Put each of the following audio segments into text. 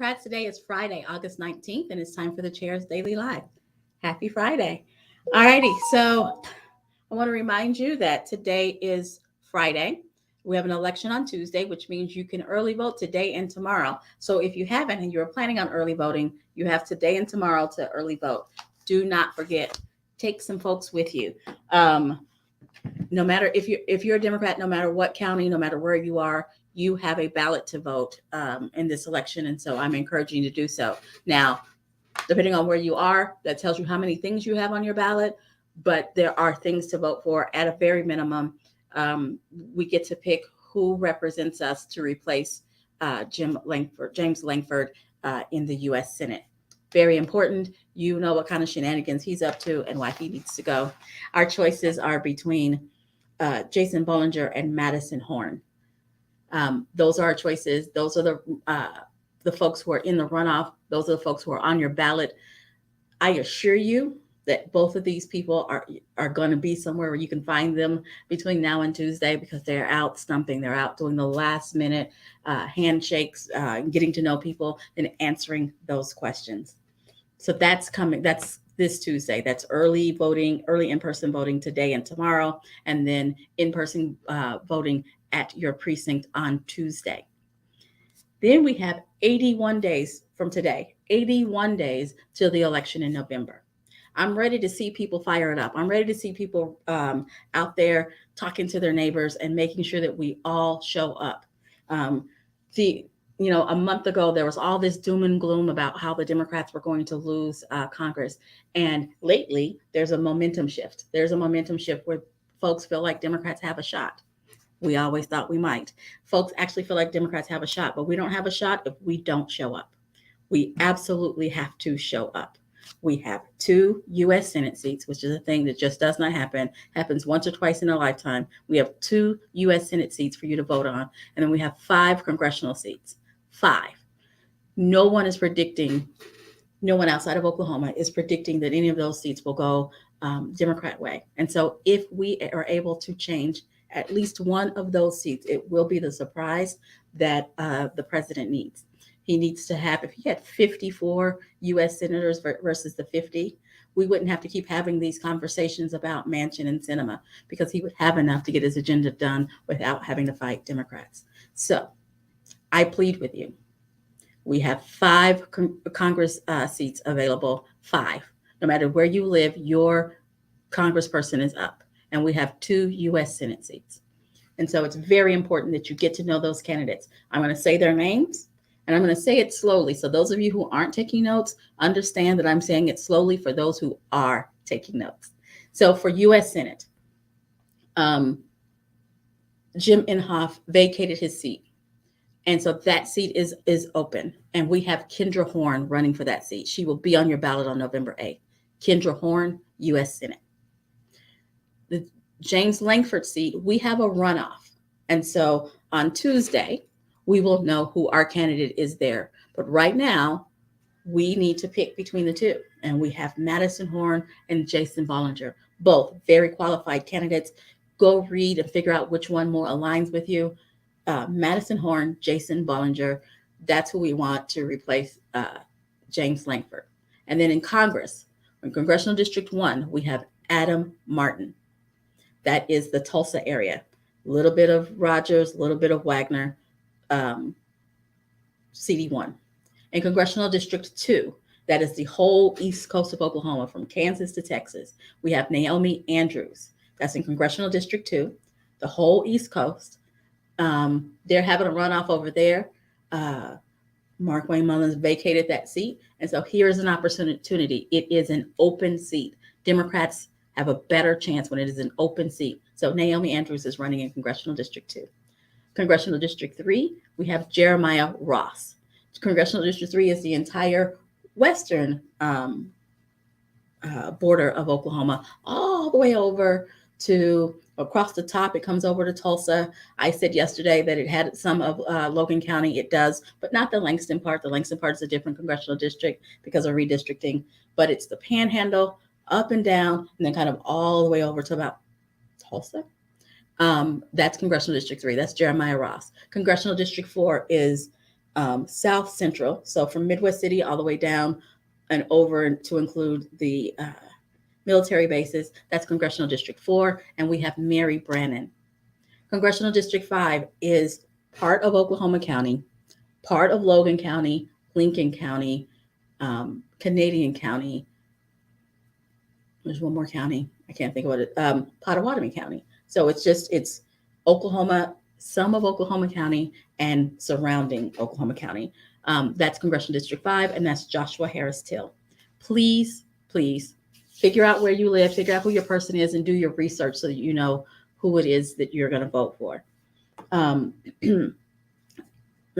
Democrats. Today is Friday, August 19th, and it's time for the Chair's Daily Live. Happy Friday. All righty, so I want to remind you that today is Friday. We have an election on Tuesday, which means you can early vote today and tomorrow. So if you haven't and you're planning on early voting, you have today and tomorrow to early vote. Do not forget, take some folks with you. No matter if you're a Democrat, no matter what county, no matter where you are, you have a ballot to vote in this election, and so I'm encouraging you to do so. Now, depending on where you are, that tells you how many things you have on your ballot, but there are things to vote for. At a very minimum, we get to pick who represents us to replace James Langford in the U.S. Senate. Very important. You know what kind of shenanigans he's up to and why he needs to go. Our choices are between Jason Bollinger and Madison Horn. Those are our choices. Those are the folks who are in the runoff. Those are the folks who are on your ballot. I assure you that both of these people are going to be somewhere where you can find them between now and Tuesday, because they're out stumping. They're out doing the last minute handshakes, getting to know people, and answering those questions. So that's coming. That's this Tuesday. That's early voting, early in-person voting today and tomorrow, and then in-person voting at your precinct on Tuesday. Then we have 81 days from today, 81 days till the election in November. I'm ready to see people fire it up. I'm ready to see people out there talking to their neighbors and making sure that we all show up. A month ago, there was all this doom and gloom about how the Democrats were going to lose Congress. And lately, there's a momentum shift. There's a momentum shift where folks feel like Democrats have a shot. We always thought we might. Folks actually feel like Democrats have a shot, but we don't have a shot if we don't show up. We absolutely have to show up. We have 2 U.S. Senate seats, which is a thing that just does not happen. Happens once or twice in a lifetime. We have 2 U.S. Senate seats for you to vote on. And then we have 5 congressional seats. 5. No one outside of Oklahoma is predicting that any of those seats will go Democrat way. And so if we are able to change at least one of those seats, it will be the surprise that the president needs. He needs to have, if he had 54 U.S. senators versus the 50, we wouldn't have to keep having these conversations about Manchin and Sinema, because he would have enough to get his agenda done without having to fight Democrats. So I plead with you. We have 5 Congress seats available, 5. No matter where you live, your congressperson is up. And we have 2 U.S. Senate seats. And so it's very important that you get to know those candidates. I'm going to say their names, and I'm going to say it slowly. So those of you who aren't taking notes, understand that I'm saying it slowly for those who are taking notes. So for U.S. Senate, Jim Inhofe vacated his seat. And so that seat is open. And we have Kendra Horn running for that seat. She will be on your ballot on November 8th. Kendra Horn, U.S. Senate. The James Langford seat, we have a runoff. And so on Tuesday, we will know who our candidate is there. But right now, we need to pick between the 2. And we have Madison Horn and Jason Bollinger, both very qualified candidates. Go read and figure out which one more aligns with you. Madison Horn, Jason Bollinger, that's who we want to replace James Langford. And then in Congress, in Congressional District 1, we have Adam Martin. That is the Tulsa area. A little bit of Rogers, a little bit of Wagner, CD1. In Congressional District 2, that is the whole east coast of Oklahoma, from Kansas to Texas, we have Naomi Andrews. That's in Congressional District 2, the whole east coast. They're having a runoff over there. Mark Wayne Mullins vacated that seat. And so here's an opportunity. It is an open seat. Democrats have a better chance when it is an open seat. So Naomi Andrews is running in Congressional District 2. Congressional District 3, we have Jeremiah Ross. Congressional District 3 is the entire western border of Oklahoma, all the way over to across the top. It comes over to Tulsa. I said yesterday that it had some of Logan County. It does, but not the Langston part. The Langston part is a different congressional district because of redistricting, but it's the Panhandle, up and down, and then kind of all the way over to about Tulsa. That's Congressional District 3. That's Jeremiah Ross. Congressional District 4 is South Central, so from Midwest City all the way down and over to include the military bases. That's Congressional District 4, and we have Mary Brannon. Congressional District 5 is part of Oklahoma County, part of Logan County, Lincoln County, Canadian County. There's one more county. I can't think of what it. Pottawatomie County. So it's Oklahoma, some of Oklahoma County, and surrounding Oklahoma County. That's Congressional District 5, and that's Joshua Harris Till. Please, please figure out where you live, figure out who your person is, and do your research so that you know who it is that you're going to vote for. Let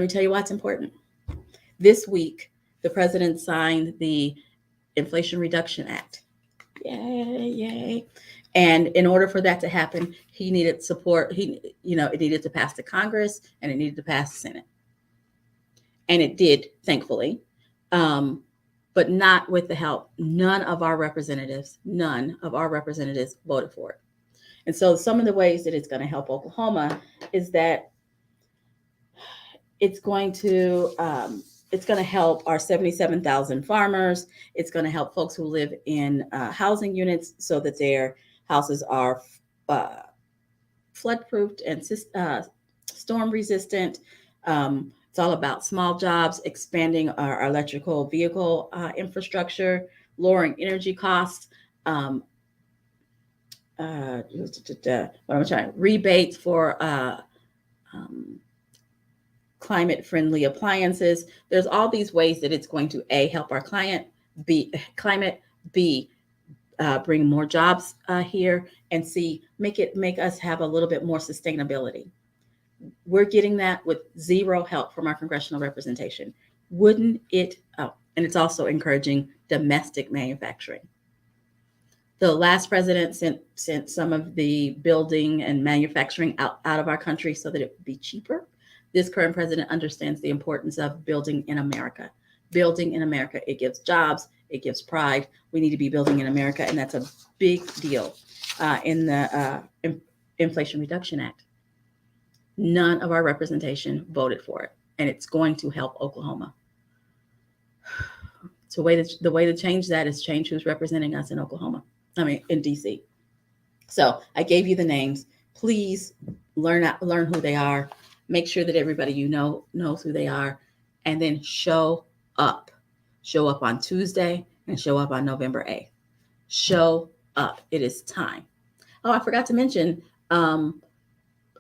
me tell you why it's important. This week, the president signed the Inflation Reduction Act. Yay, yay. And in order for that to happen, he needed support. It needed to pass the Congress and it needed to pass the Senate. And it did, thankfully, but not with the help. None of our representatives voted for it. And so some of the ways that it's going to help Oklahoma is that it's going to help our 77,000 farmers. It's going to help folks who live in housing units so that their houses are flood-proofed and storm resistant. It's all about small jobs, expanding our electrical vehicle infrastructure, lowering energy costs, rebates for climate-friendly appliances. There's all these ways that it's going to A, help our climate, B, bring more jobs here, and C, make us have a little bit more sustainability. We're getting that with zero help from our congressional representation. Wouldn't it? Oh, and it's also encouraging domestic manufacturing. The last president sent some of the building and manufacturing out of our country so that it would be cheaper. This current president understands the importance of building in America. Building in America, it gives jobs, it gives pride. We need to be building in America, and that's a big deal in the Inflation Reduction Act. None of our representation voted for it, and it's going to help Oklahoma. So the way to change that is change who's representing us in Oklahoma. In DC. So I gave you the names. Please learn who they are. Make sure that everybody knows who they are, and then show up. Show up on Tuesday and show up on November 8th. Show up. It is time. Oh, I forgot to mention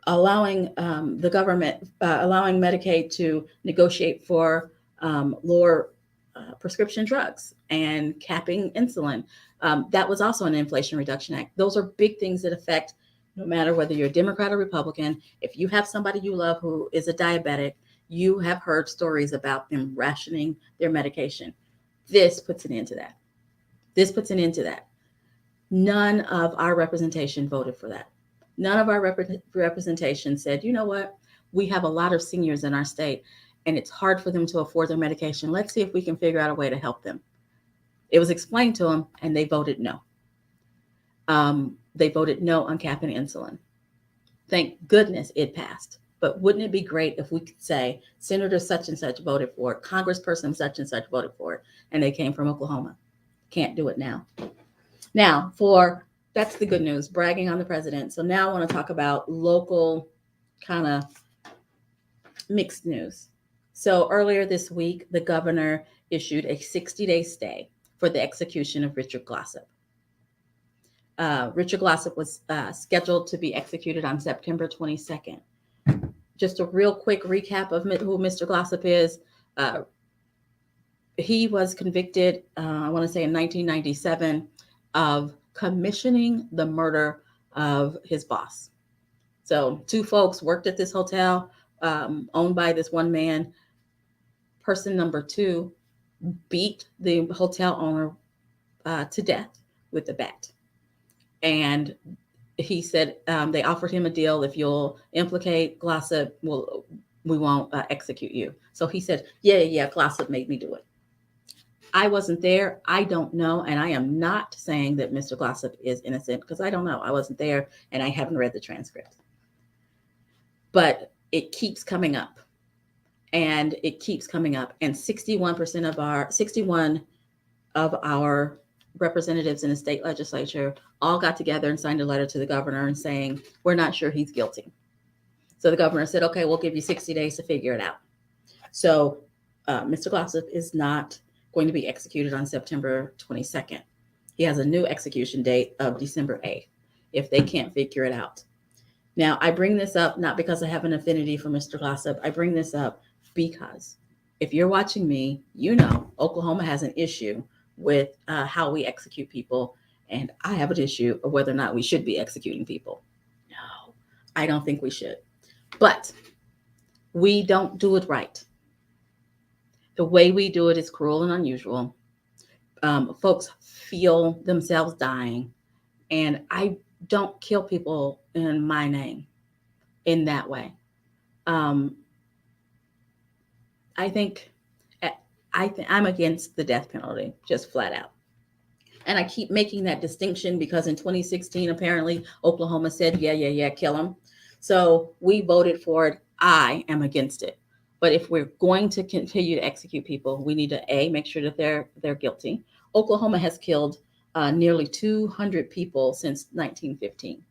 allowing the government, allowing Medicaid to negotiate for lower prescription drugs and capping insulin. That was also an Inflation Reduction Act. Those are big things that affect no matter whether you're a Democrat or Republican. If you have somebody you love who is a diabetic, you have heard stories about them rationing their medication. This puts an end to that. None of our representation voted for that. None of our representation said, you know what? We have a lot of seniors in our state, and it's hard for them to afford their medication. Let's see if we can figure out a way to help them. It was explained to them, and they voted no. They voted no on capping insulin. Thank goodness it passed. But wouldn't it be great if we could say, Senator such and such voted for it, Congressperson such and such voted for it, and they came from Oklahoma. Can't do it now. Now, that's the good news, bragging on the president. So now I want to talk about local kind of mixed news. So earlier this week, the governor issued a 60-day stay for the execution of Richard Glossip. Richard Glossip was scheduled to be executed on September 22nd. Just a real quick recap of who Mr. Glossip is. He was convicted, I want to say in 1997, of commissioning the murder of his boss. So two folks worked at this hotel owned by this one man. Person number two beat the hotel owner to death with a bat. And he said they offered him a deal. If you'll implicate Glossip, we won't execute you. So he said, yeah, Glossip made me do it. I wasn't there. I don't know. And I am not saying that Mr. Glossip is innocent because I don't know. I wasn't there and I haven't read the transcript. But it keeps coming up. and it keeps coming up. And 61 of our representatives in the state legislature all got together and signed a letter to the governor and saying, we're not sure he's guilty. So the governor said, okay, we'll give you 60 days to figure it out. So Mr. Glossop is not going to be executed on September 22nd. He has a new execution date of December 8th if they can't figure it out. Now, I bring this up not because I have an affinity for Mr. Glossop. I bring this up because if you're watching me, you know Oklahoma has an issue with how we execute people, and I have an issue of whether or not we should be executing people. No, I don't think we should. But we don't do it right. The way we do it is cruel and unusual. Folks feel themselves dying, and I don't kill people in my name in that way. I think I'm against the death penalty, just flat out. And I keep making that distinction because in 2016, apparently Oklahoma said, yeah, kill them. So we voted for it. I am against it. But if we're going to continue to execute people, we need to make sure that they're guilty. Oklahoma has killed nearly 200 people since 1915.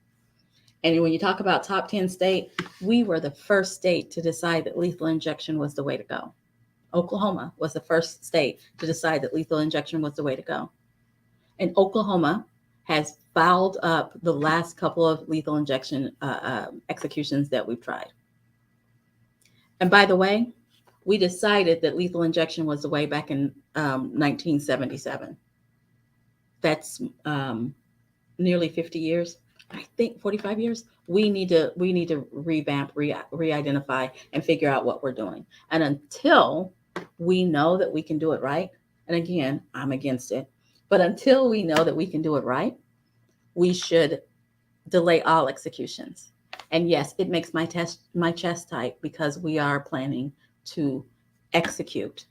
And when you talk about top 10 state, we were the first state to decide that lethal injection was the way to go. Oklahoma was the first state to decide that lethal injection was the way to go. And Oklahoma has fouled up the last couple of lethal injection executions that we've tried. And by the way, we decided that lethal injection was the way back in 1977. That's nearly 50 years. I think 45 years. We need to revamp, re-identify, and figure out what we're doing. And until we know that we can do it right, and again, I'm against it, but until we know that we can do it right, we should delay all executions. And yes, it makes my chest tight because we are planning to execute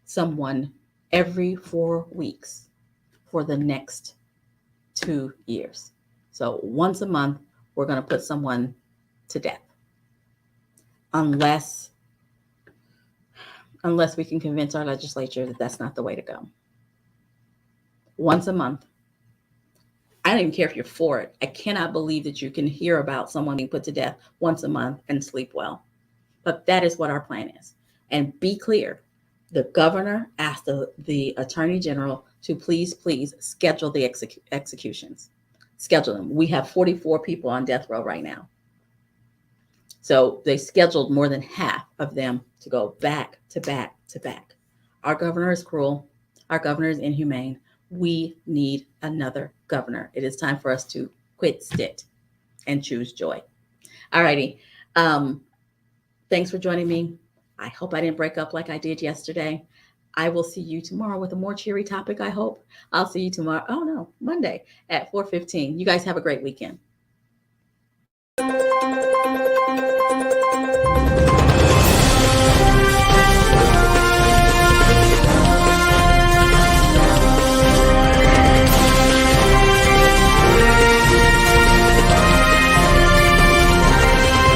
someone every 4 weeks for the next 2 years. So once a month, we're going to put someone to death. Unless we can convince our legislature that that's not the way to go. Once a month. I don't even care if you're for it. I cannot believe that you can hear about someone being put to death once a month and sleep well. But that is what our plan is. And be clear, the governor asked the attorney general to please schedule the executions. Schedule them. We have 44 people on death row right now. So they scheduled more than half of them to go back to back to back. Our governor is cruel. Our governor is inhumane. We need another governor. It is time for us to quit STIT and choose joy. All righty. Thanks for joining me. I hope I didn't break up like I did yesterday. I will see you tomorrow with a more cheery topic, I hope. I'll see you tomorrow. Monday at 4:15. You guys have a great weekend.